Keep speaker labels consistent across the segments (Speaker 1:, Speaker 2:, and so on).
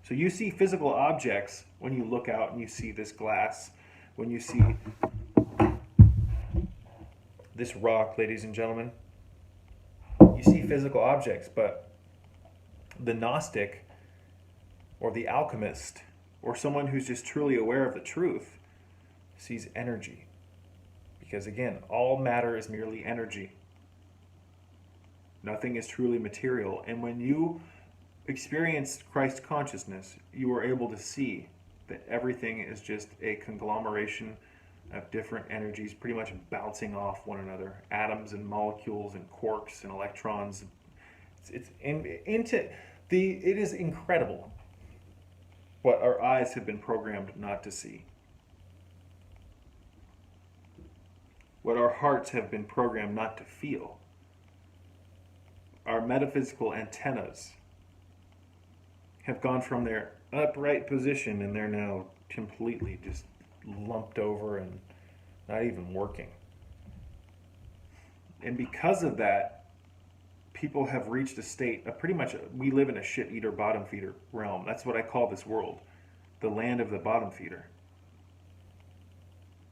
Speaker 1: So you see physical objects when you look out and you see this glass, when you see this rock, ladies and gentlemen. You see physical objects, but the Gnostic or the alchemist or someone who's just truly aware of the truth sees energy. Because again, all matter is merely energy. Nothing is truly material. And when you experience Christ consciousness, you are able to see that everything is just a conglomeration of different energies pretty much bouncing off one another. Atoms and molecules and quarks and electrons. It is incredible what our eyes have been programmed not to see. What our hearts have been programmed not to feel. Our metaphysical antennas have gone from their upright position and they're now completely just lumped over and not even working. And because of that, people have reached a state of pretty much, we live in a shit eater, bottom feeder realm. That's what I call this world, the land of the bottom feeder.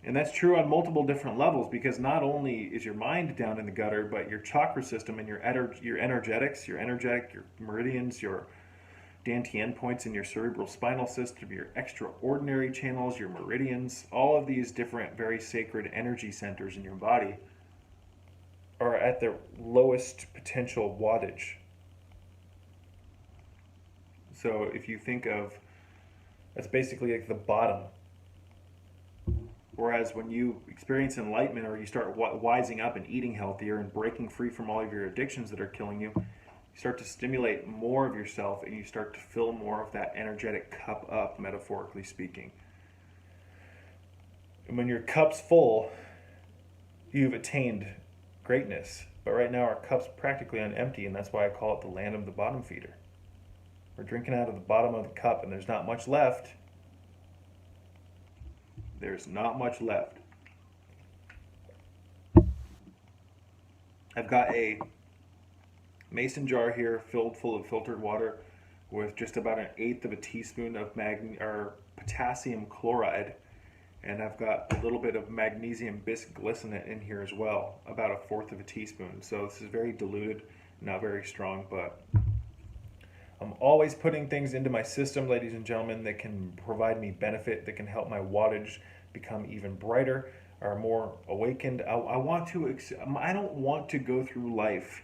Speaker 1: And that's true on multiple different levels, because not only is your mind down in the gutter, but your chakra system and your energetics, your meridians, your Dantian points in your cerebral spinal system, your extraordinary channels, your meridians, all of these different very sacred energy centers in your body are at their lowest potential wattage. So if you think of, that's basically like the bottom. Whereas when you experience enlightenment or you start wising up and eating healthier and breaking free from all of your addictions that are killing you, you start to stimulate more of yourself and you start to fill more of that energetic cup up, metaphorically speaking. And when your cup's full, you've attained greatness. But right now our cup's practically on empty, and that's why I call it the land of the bottom feeder. We're drinking out of the bottom of the cup and there's not much left. There's not much left. I've got a mason jar here filled full of filtered water with just about 1/8 of a teaspoon of potassium chloride, and I've got a little bit of magnesium bisglycinate in here as well, about 1/4 of a teaspoon. So this is very diluted, not very strong, but I'm always putting things into my system, ladies and gentlemen, that can provide me benefit, that can help my wattage become even brighter or more awakened. I don't want to go through life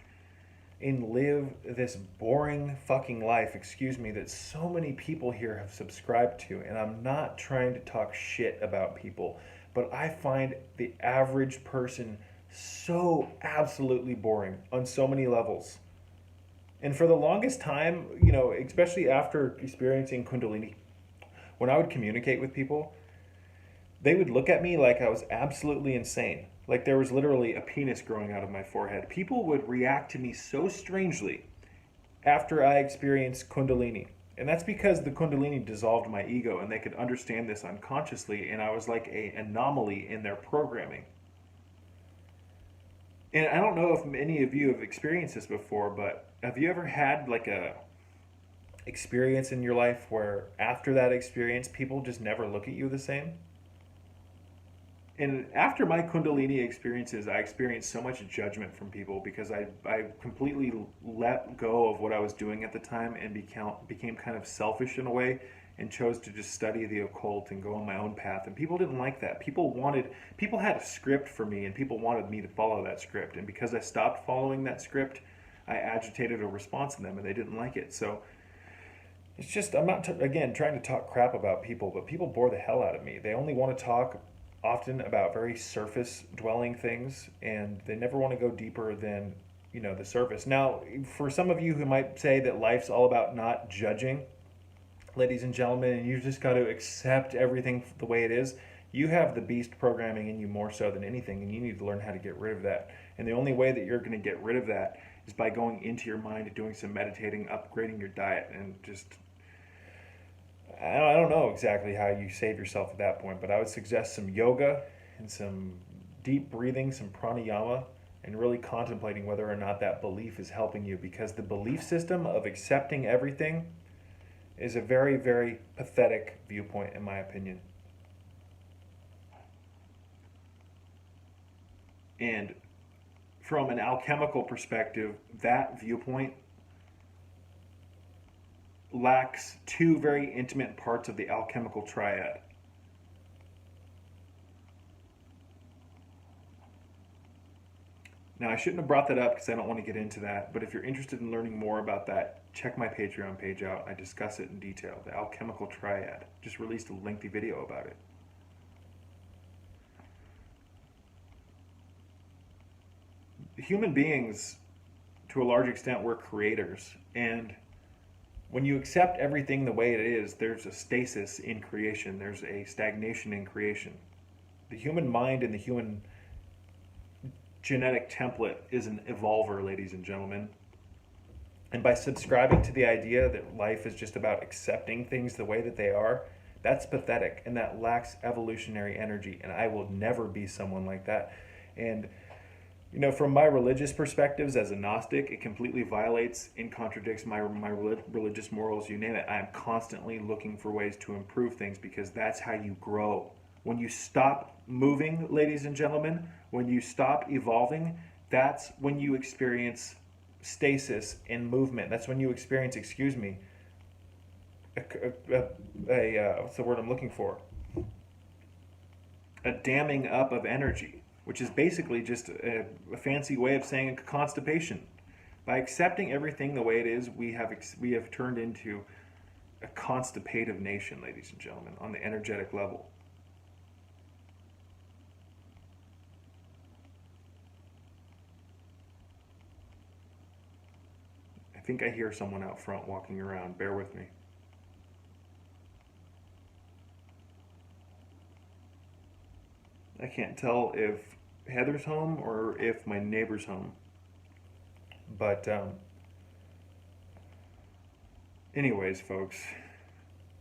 Speaker 1: and live this boring fucking life, that so many people here have subscribed to. And I'm not trying to talk shit about people, but I find the average person so absolutely boring on so many levels. And for the longest time, especially after experiencing Kundalini, when I would communicate with people, they would look at me like I was absolutely insane. Like there was literally a penis growing out of my forehead. People would react to me so strangely after I experienced Kundalini. And that's because the Kundalini dissolved my ego and they could understand this unconsciously, and I was like an anomaly in their programming. And I don't know if any of you have experienced this before, but have you ever had like a experience in your life where after that experience, people just never look at you the same? And after my Kundalini experiences, I experienced so much judgment from people because I completely let go of what I was doing at the time and became kind of selfish in a way and chose to just study the occult and go on my own path. And people didn't like that. People had a script for me and people wanted me to follow that script. And because I stopped following that script, I agitated a response in them and they didn't like it. So it's just, I'm not, again, trying to talk crap about people, but people bore the hell out of me. They only want to talk often about very surface dwelling things, and they never want to go deeper than the surface. Now, for some of you who might say that life's all about not judging, ladies and gentlemen, and you just got to accept everything the way it is, you have the beast programming in you more so than anything, and you need to learn how to get rid of that. And the only way that you're going to get rid of that is by going into your mind and doing some meditating, upgrading your diet, and just, I don't know exactly how you save yourself at that point, but I would suggest some yoga and some deep breathing, some pranayama, and really contemplating whether or not that belief is helping you, because the belief system of accepting everything is a very, very pathetic viewpoint, in my opinion. And from an alchemical perspective, that viewpoint lacks two very intimate parts of the alchemical triad. Now, I shouldn't have brought that up because I don't want to get into that, but if you're interested in learning more about that, check my Patreon page out. I discuss it in detail. The alchemical triad. Just released a lengthy video about it. Human beings, to a large extent, we're creators. And when you accept everything the way it is, there's a stasis in creation. There's a stagnation in creation. The human mind and the human genetic template is an evolver, ladies and gentlemen. And by subscribing to the idea that life is just about accepting things the way that they are, that's pathetic and that lacks evolutionary energy. And I will never be someone like that. And, you know, from my religious perspectives as a Gnostic, it completely violates and contradicts my religious morals, you name it. I am constantly looking for ways to improve things because that's how you grow. When you stop moving, ladies and gentlemen, when you stop evolving, that's when you experience stasis in movement. That's when you experience, what's the word I'm looking for? A damming up of energy, which is basically just a fancy way of saying constipation. By accepting everything the way it is, we have turned into a constipative nation, ladies and gentlemen, on the energetic level. I think I hear someone out front walking around. Bear with me. I can't tell if Heather's home or if my neighbor's home. But anyways, folks,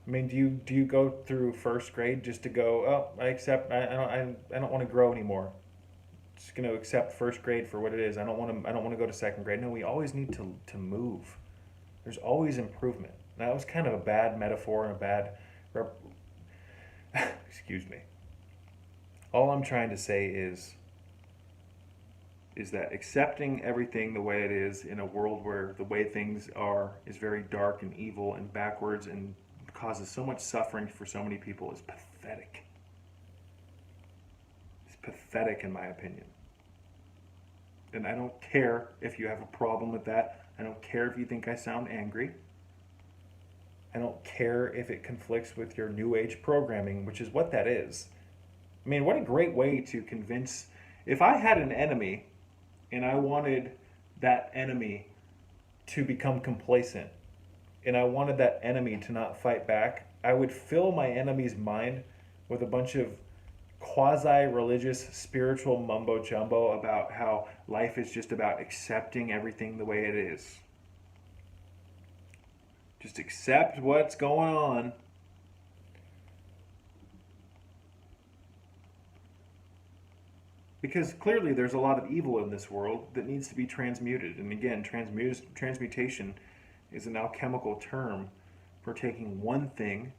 Speaker 1: I mean, do you go through first grade just to go, oh, I don't want to grow anymore. Just going to accept first grade for what it is. I don't want to go to second grade. No, we always need to move. There's always improvement. That was kind of a bad metaphor and a bad excuse me. All I'm trying to say is that accepting everything the way it is in a world where the way things are is very dark and evil and backwards and causes so much suffering for so many people is pathetic. It's pathetic in my opinion. And I don't care if you have a problem with that. I don't care if you think I sound angry. I don't care if it conflicts with your New Age programming, which is what that is. I mean, what a great way to convince. If I had an enemy and I wanted that enemy to become complacent and I wanted that enemy to not fight back, I would fill my enemy's mind with a bunch of quasi-religious spiritual mumbo jumbo about how life is just about accepting everything the way it is. Just accept what's going on. Because clearly there's a lot of evil in this world that needs to be transmuted. And again, transmutation is an alchemical term for taking one thing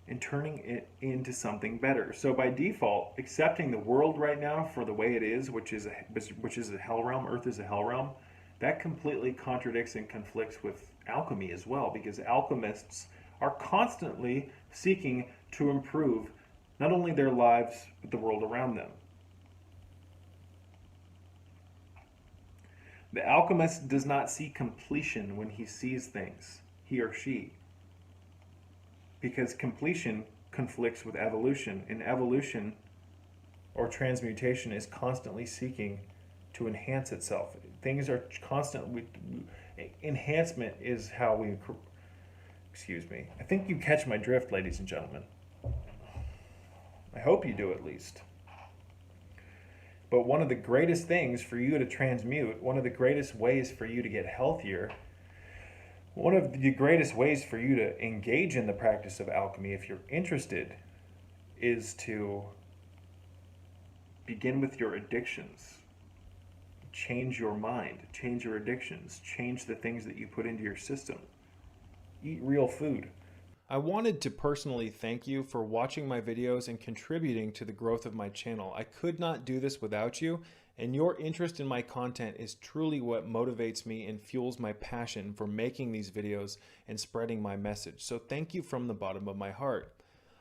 Speaker 1: and turning it into something better. So by default, accepting the world right now for the way it is, which is a hell realm, Earth is a hell realm, that completely contradicts and conflicts with alchemy as well, because alchemists are constantly seeking to improve not only their lives, but the world around them. The alchemist does not see completion when he sees things, he or she. Because completion conflicts with evolution. And evolution or transmutation is constantly seeking to enhance itself. Things are constantly... Enhancement is how we... Excuse me. I think you catch my drift, ladies and gentlemen. I hope you do at least. But one of the greatest things for you to transmute, one of the greatest ways for you to get healthier, one of the greatest ways for you to engage in the practice of alchemy, if you're interested, is to begin with your addictions. Change your mind, change your addictions, change the things that you put into your system. eat real food.
Speaker 2: I wanted to personally thank you for watching my videos and contributing to the growth of my channel. I could not do this without you, and your interest in my content is truly what motivates me and fuels my passion for making these videos and spreading my message. So thank you from the bottom of my heart.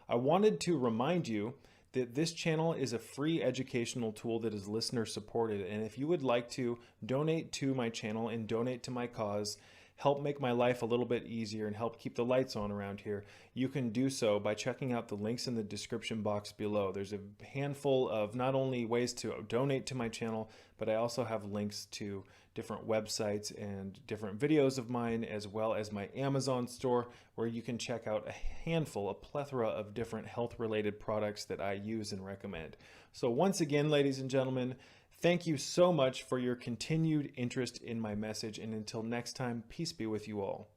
Speaker 2: I wanted to remind you that this channel is a free educational tool that is listener supported, and if you would like to donate to my channel and donate to my cause, help make my life a little bit easier and help keep the lights on around here, you can do so by checking out the links in the description box below. There's a handful of not only ways to donate to my channel, but I also have links to different websites and different videos of mine, as well as my Amazon store, where you can check out a plethora of different health related products that I use and recommend. So once again, ladies and gentlemen, thank you so much for your continued interest in my message, and until next time, peace be with you all.